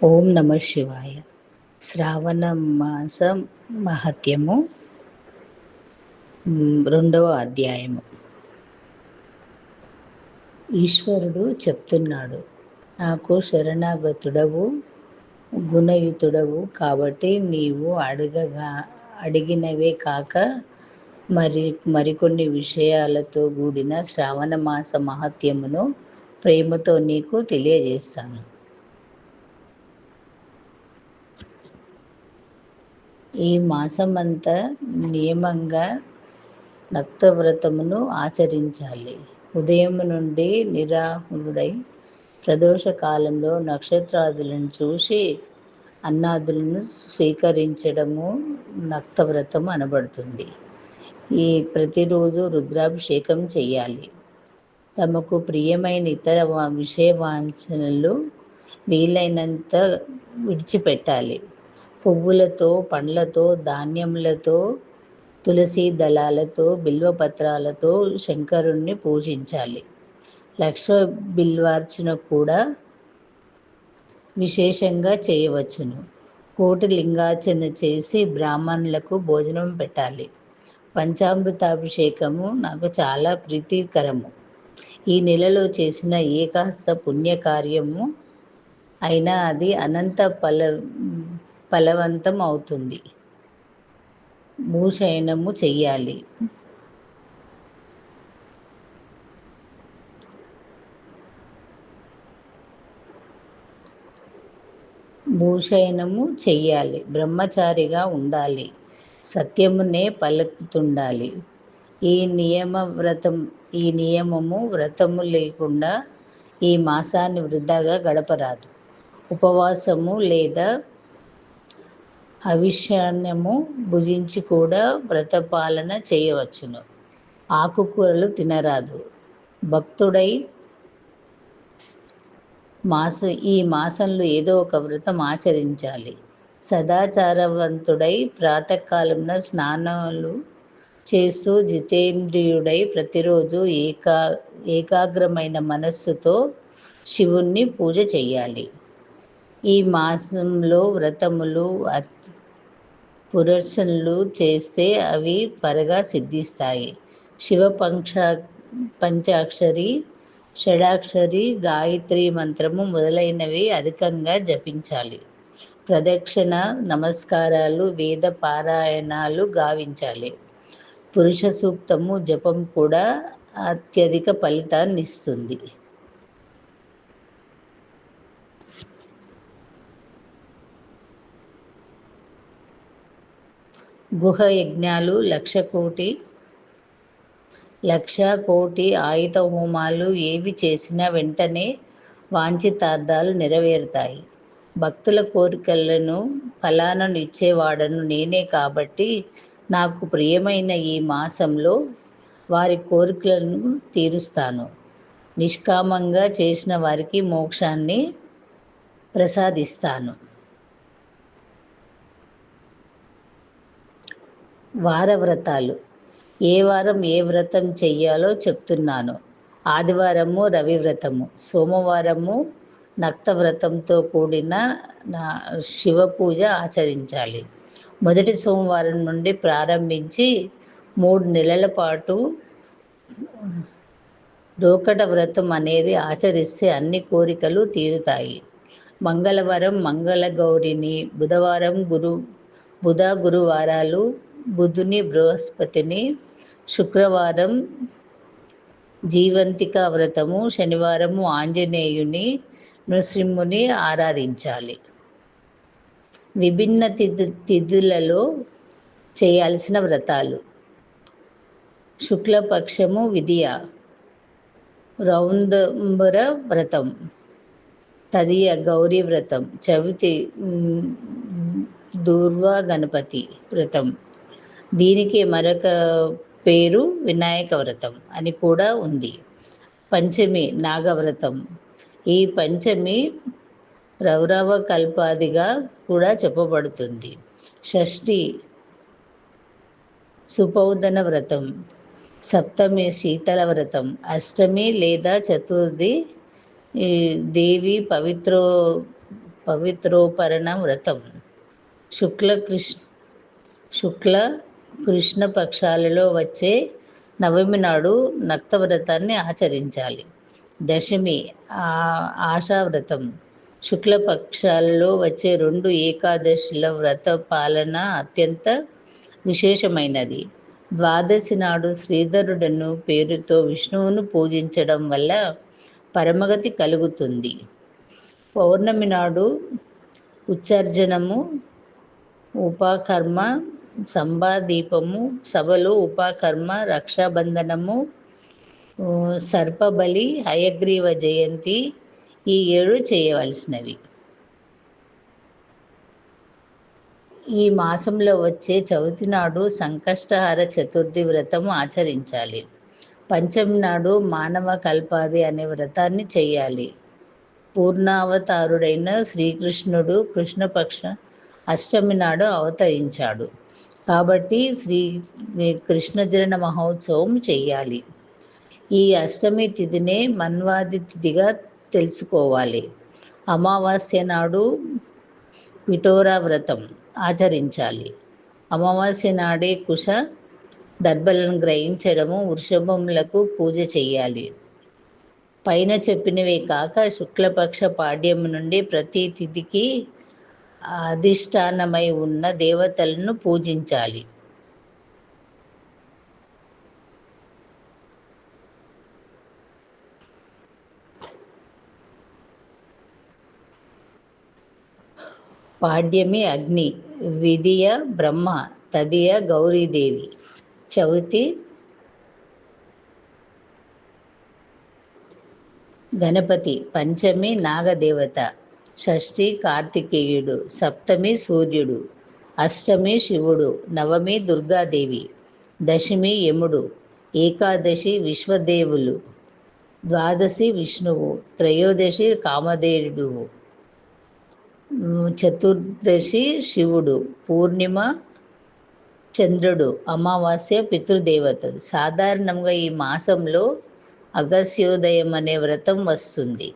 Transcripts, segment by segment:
ఓం నమ శివాయ. శ్రావణ మాసం మహత్యము, 2వ అధ్యాయము. ఈశ్వరుడు చెప్తున్నాడు, నాకు శరణాగతుడవు, గుణయుతుడవు కాబట్టి నీవు అడిగినవే కాక మరికొన్ని విషయాలతో కూడిన శ్రావణ మాస మహత్యమును ప్రేమతో నీకు తెలియజేస్తాను. ఈ మాసమంతా నియమంగా నక్తవ్రతమును ఆచరించాలి. ఉదయం నుండి నిరాహారుడై ప్రదోష కాలంలో నక్షత్రాదులను చూసి అన్నాదులను స్వీకరించడము నక్తవ్రతం అనబడుతుంది. ఈ ప్రతిరోజు రుద్రాభిషేకం చేయాలి. తమకు ప్రియమైన ఇతర విషయవాంఛనలు వీలైనంత విడిచిపెట్టాలి. పువ్వులతో, పండ్లతో, ధాన్యములతో, తులసి దళాలతో, బిల్వపత్రాలతో శంకరుణ్ణి పూజించాలి. లక్ష్మ బిల్వార్చన కూడా విశేషంగా చేయవచ్చును. కోటి లింగార్చన చేసి బ్రాహ్మణులకు భోజనం పెట్టాలి. పంచామృతాభిషేకము నాకు చాలా ప్రీతికరము. ఈ నెలలో చేసిన ఏ కాస్త పుణ్యకార్యము అయినా అది అనంత ఫలవంతం అవుతుంది. భూషయనము చెయ్యాలి. బ్రహ్మచారిగా ఉండాలి. సత్యమునే పలుకుతుండాలి. ఈ నియమము వ్రతము లేకుండా ఈ మాసాన్ని వృధాగా గడపరాదు. ఉపవాసము లేదా అవిష్యాన్నము భుజించి కూడా వ్రతపాలన చేయవచ్చును. ఆకుకూరలు తినరాదు. భక్తుడై ఈ మాసంలో ఏదో ఒక వ్రతం ఆచరించాలి. సదాచారవంతుడై ప్రాతకాలంలో స్నానాలు చేస్తూ జితేంద్రియుడై ప్రతిరోజు ఏకాగ్రమైన మనస్సుతో శివుణ్ణి పూజ చెయ్యాలి. ఈ మాసంలో వ్రతములు, పురర్చనలు చేస్తే అవి త్వరగా సిద్ధిస్తాయి. శివ పంచాక్షరి, షడాక్షరి, గాయత్రి మంత్రము మొదలైనవి అధికంగా జపించాలి. ప్రదక్షిణ, నమస్కారాలు, వేద పారాయణాలు గావించాలి. పురుష సూక్తము జపం కూడా అత్యధిక ఫలితాన్ని ఇస్తుంది. గుహ యజ్ఞాలు, లక్ష కోటి ఆయుధ హోమాలు ఏవి చేసినా వెంటనే వాంఛితార్థాలు నెరవేరుతాయి. భక్తుల కోరికలను ఫలాలను ఇచ్చేవాడను నేనే కాబట్టి నాకు ప్రియమైన ఈ మాసంలో వారి కోరికలను తీరుస్తాను. నిష్కామంగా చేసిన వారికి మోక్షాన్ని ప్రసాదిస్తాను. వారవ్రతాలు. ఏ వారం ఏ వ్రతం చెయ్యాలో చెప్తున్నాను. ఆదివారము రవివ్రతము, సోమవారము నక్తవ్రతంతో కూడిన శివ పూజ ఆచరించాలి. మొదటి సోమవారం నుండి ప్రారంభించి 3 నెలల పాటు రోకట వ్రతం అనేది ఆచరిస్తే అన్ని కోరికలు తీరుతాయి. మంగళవారం మంగళగౌరిని, బుధవారం బుధ గురువారాలు బుధుని, బృహస్పతిని, శుక్రవారం జీవంతిక వ్రతము, శనివారము ఆంజనేయుని, నృసింహుని ఆరాధించాలి. విభిన్న తిథులలో చేయాల్సిన వ్రతాలు. శుక్లపక్షము విధియ, రౌందబర వ్రతం, తదియ గౌరీ వ్రతం, చవితి దూర్వా గణపతి వ్రతం. దీనికి మరొక పేరు వినాయక వ్రతం అని కూడా ఉంది. పంచమి నాగవ్రతం. ఈ పంచమి రౌరవ కల్పాదిగా కూడా చెప్పబడుతుంది. షష్ఠి సుపౌదన వ్రతం, సప్తమి శీతల వ్రతం, అష్టమి లేదా చతుర్థి దేవి పవిత్రోపరణ వ్రతం. శుక్ల కృష్ణ పక్షాలలో వచ్చే నవమి నాడు నక్తవ్రతాన్ని ఆచరించాలి. దశమి ఆషావ్రతం. శుక్లపక్షాలలో వచ్చే 2 ఏకాదశుల వ్రత పాలన అత్యంత విశేషమైనది. ద్వాదశి నాడు శ్రీధరుడను పేరుతో విష్ణువును పూజించడం వల్ల పరమగతి కలుగుతుంది. పౌర్ణమి నాడు ఉత్సర్జనము, ఉపాకర్మ, సంభాదీపము, సభలో ఉపాకర్మ, రక్షాబంధనము, సర్పబలి, హయగ్రీవ జయంతి ఈ 7 చేయవలసినవి. ఈ మాసంలో వచ్చే చవితి నాడు సంకష్టహార చతుర్థి వ్రతం ఆచరించాలి. పంచమి నాడు మానవ కల్పాది అనే వ్రతాన్ని చేయాలి. పూర్ణావతారుడైన శ్రీకృష్ణుడు కృష్ణపక్ష అష్టమి నాడు అవతరించాడు కాబట్టి శ్రీ కృష్ణజనన మహోత్సవం చెయ్యాలి. ఈ అష్టమి తిథినే మన్వాది తిథిగా తెలుసుకోవాలి. అమావాస్య నాడు పిఠోరా వ్రతం ఆచరించాలి. అమావాస్య నాడే కుశ దర్భలను గ్రహించడము, వృషభములకు పూజ చెయ్యాలి. పైన చెప్పినవే కాక శుక్లపక్ష పాడ్యము నుండి ప్రతి తిథికి అధిష్టానమై ఉన్న దేవతలను పూజించాలి. పాడ్యమి అగ్ని, విధియ బ్రహ్మ, తదియ గౌరీదేవి. చవితి గణపతి, పంచమి నాగదేవత, షష్ఠి కార్తికేయుడు, సప్తమి సూర్యుడు, అష్టమి శివుడు, నవమి దుర్గాదేవి, దశమి యముడు, ఏకాదశి విశ్వదేవులు, ద్వాదశి విష్ణువు, త్రయోదశి కామధేనుడు, చతుర్దశి శివుడు, పూర్ణిమ చంద్రుడు, అమావాస్య పితృదేవతలు. సాధారణంగా ఈ మాసంలో అగస్యోదయం అనే వ్రతం వస్తుంది.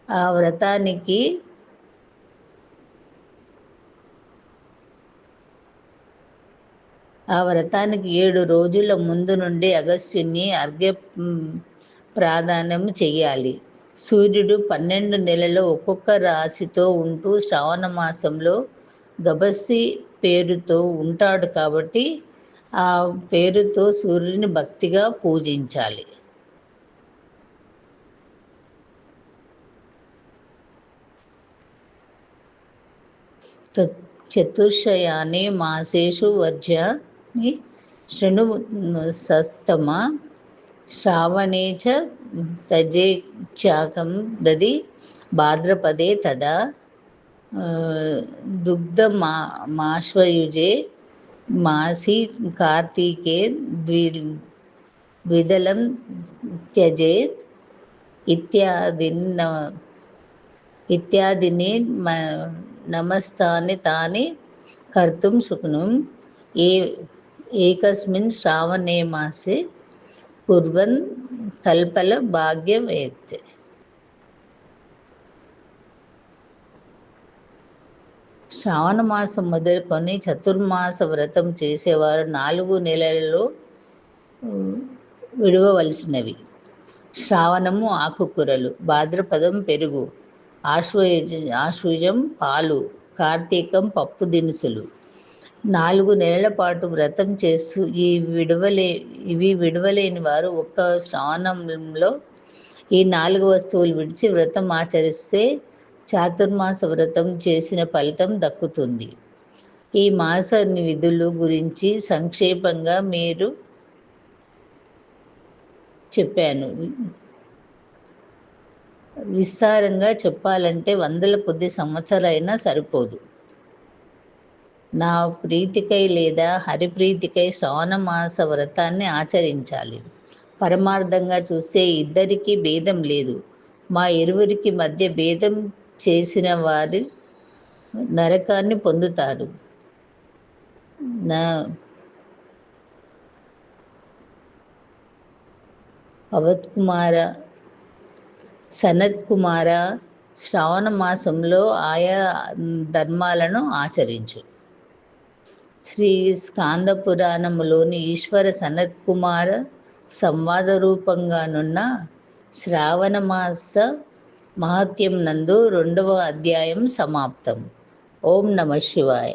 ఆ వ్రతానికి 7 రోజుల ముందు నుండి అగస్త్యుని అర్ఘ్య ప్రాదానం చెయ్యాలి. సూర్యుడు 12 నెలలు ఒక్కొక్క రాశితో ఉంటూ శ్రావణ మాసంలో గభస్తి పేరుతో ఉంటాడు కాబట్టి ఆ పేరుతో సూర్యుని భక్తిగా పూజించాలి. చతుర్షయాని మాసేషు వర్జ్యాని శృణుసత్తమ శ్రావణే చ తజేచ్ఛాకం దది భాద్రపదే తదా దుగ్ధమాశ్వయుజే మాసి కార్తీకే ద్విదలం త్యజేత్ ఇత్యాదిని నమస్తాని తాని కర్తుం శుక్నుం ఏకస్మిన్ శ్రావణే మాసే కుర్వన్ తల్పల భాగ్యవేత్. శ్రావణ మాసం మొదలుకొని చతుర్మాస వ్రతం చేసేవారు 4 నెలలలో విడవవలసినవి. శ్రావణము ఆకుకూరలు, భాద్రపదం పెరుగు, ఆశ్వయుజం పాలు, కార్తీకం పప్పు దినుసులు. 4 నెలల పాటు వ్రతం చేస్తూ ఇవి విడవలేని వారు ఒక్క శ్రావణంలో ఈ 4 వస్తువులు విడిచి వ్రతం ఆచరిస్తే చాతుర్మాస వ్రతం చేసిన ఫలితం దక్కుతుంది. ఈ మాస విధులు గురించి సంక్షేపంగా మీరు చెప్పాను. విస్తారంగా చెప్పాలంటే 100 కొద్ది సంవత్సరాలైనా సరిపోదు. నా ప్రీతికై లేదా హరిప్రీతికై శ్రావణ మాస వ్రతాన్ని ఆచరించాలి. పరమార్థంగా చూస్తే ఇద్దరికీ భేదం లేదు. మా ఇరువురికి మధ్య భేదం చేసిన వారి నరకాన్ని పొందుతారు. అవత్కుమార, సనత్ కుమార, శ్రావణ మాసంలో ఆయా ధర్మాలను ఆచరించు. శ్రీ స్కాంద పురాణములోని ఈశ్వర సనత్కుమార సంవాద రూపంగానున్న శ్రావణ మాస మహత్యం నందు 2వ అధ్యాయం సమాప్తం. ఓం నమ శివాయ.